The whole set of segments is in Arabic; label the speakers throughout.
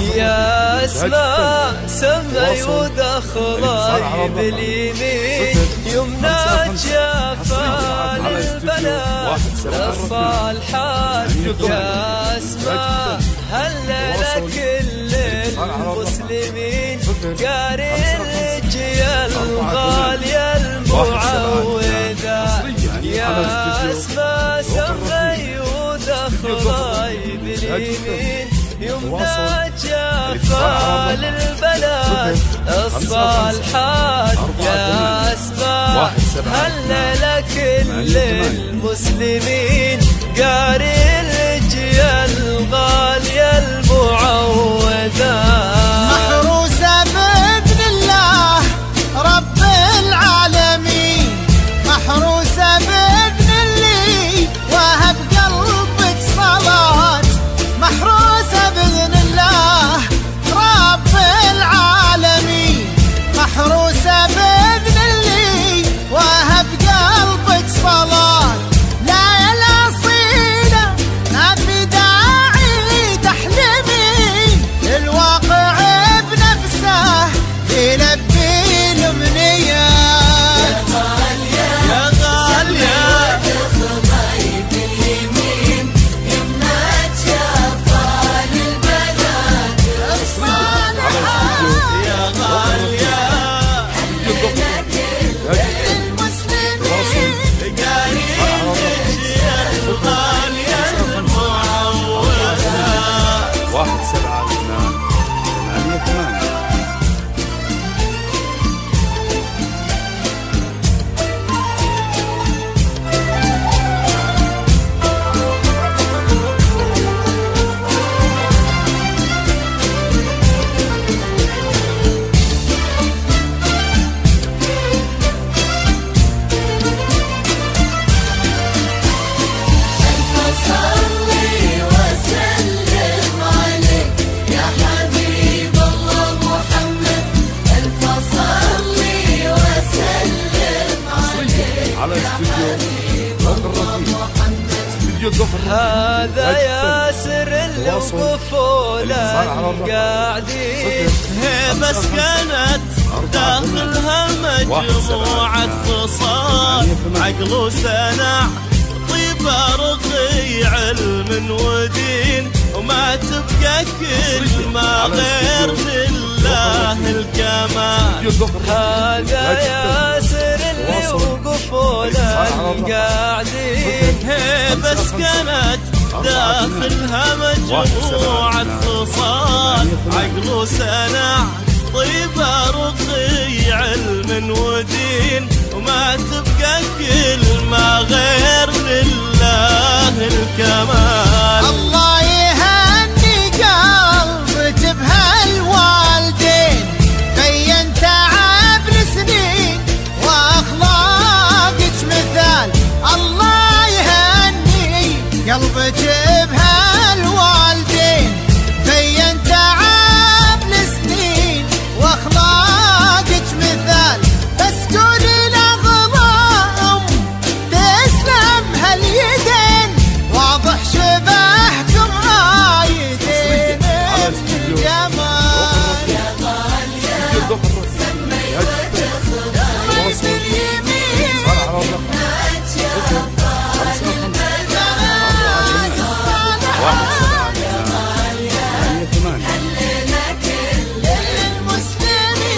Speaker 1: يا اسماء سمعي ودخلي باليمين يمنى جافا للبنات اصفى الحاج. يا اسماء هلل كل المسلمين قاري الرجية الغالية المعودة. يا اسماء سمعي ودخلي باليمين يمنى جافا للبنات اصفى الحاج. يا اسماء هلل كل المسلمين قاري الرجية الغالية المعودة.
Speaker 2: محروسة بإذن الله رب العالمين، محروسة بإذن اللي وهب قلبك صلاة، محروسة بإذن الله رب العالمين، محروسة بإذن اللي وهب قلبك صلاة. لا يا الأصيلة ما في داعي تحلمين، الواقع بنفسه يلبي الأمنيات. يا غالية
Speaker 3: تخضي باليمين يمنى جافا للبنات الصالحات. يا غالية حلنا كل المسلمين قاري الرجية الغالية المعودة.
Speaker 4: 178
Speaker 3: صلي وسلم عليك يا حبيب الله محمد، ألف صلي وسلم عليك
Speaker 4: على استوديو الظفر.
Speaker 1: هذا ياسر الوقفول قاعدين
Speaker 5: بس كانت داخلها مجموعة خصال، عقل وسنع طيبة رقي علم ودين، وما تبقى كلمة غير لله الكمال.
Speaker 1: هذا ياسر الوقفول قاعدين
Speaker 5: بس كانت داخلها مجموعة خصال، عقل وسنع طيبة رقي علم ودين، وما تبقى كلمة غير لله الكمال.
Speaker 2: الله يهني قلبك بهالوالدين، بين تعب لسنين واخلاقك مثال. الله يهني قلبك بهالوالدين، بين تعب لسنين واخلاقك مثال. بس قولي لغضاهم تسلم هاليدين، واضح شبهكم رايدين الجمال.
Speaker 3: يا غالية سمي وتخضي باليمين يمنى جافا للبنات الصالحات. يا غالية حلنا كل المسلمين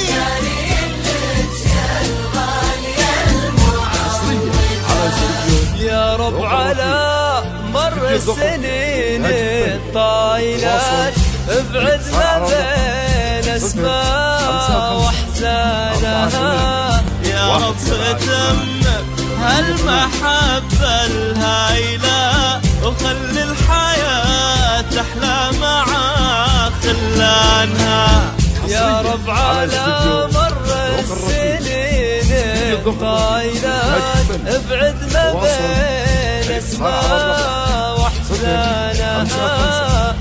Speaker 3: قاري الرجية الغالية المعودة.
Speaker 1: يا رب على مر السنين الطايلات ابعد ما بين اسماء واحزانها.
Speaker 5: يا رب تمم هالمحبة الهايلة، وخلي الحياة أحلى مع خلانها.
Speaker 1: يا رب على مر السنين الطايلات ابعد ما بين اسماء واحزانها.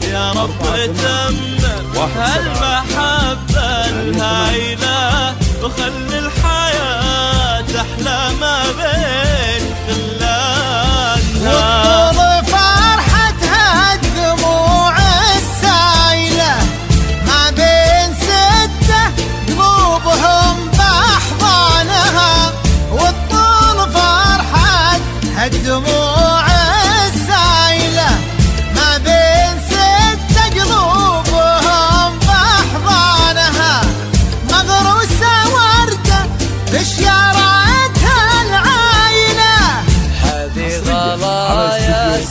Speaker 5: يا رب تمم هالمحبة الهايلة، وخلي الحياة أحلى ما بين خلانها.
Speaker 2: والطول فرحتها الدموع السايلة،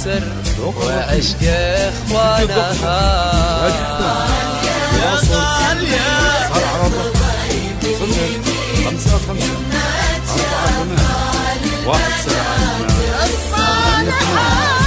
Speaker 1: سر وعشق اخوانها
Speaker 5: يا غالية
Speaker 4: صار على الرقم 0 5 5 4 8 1 7 8
Speaker 2: الصالحات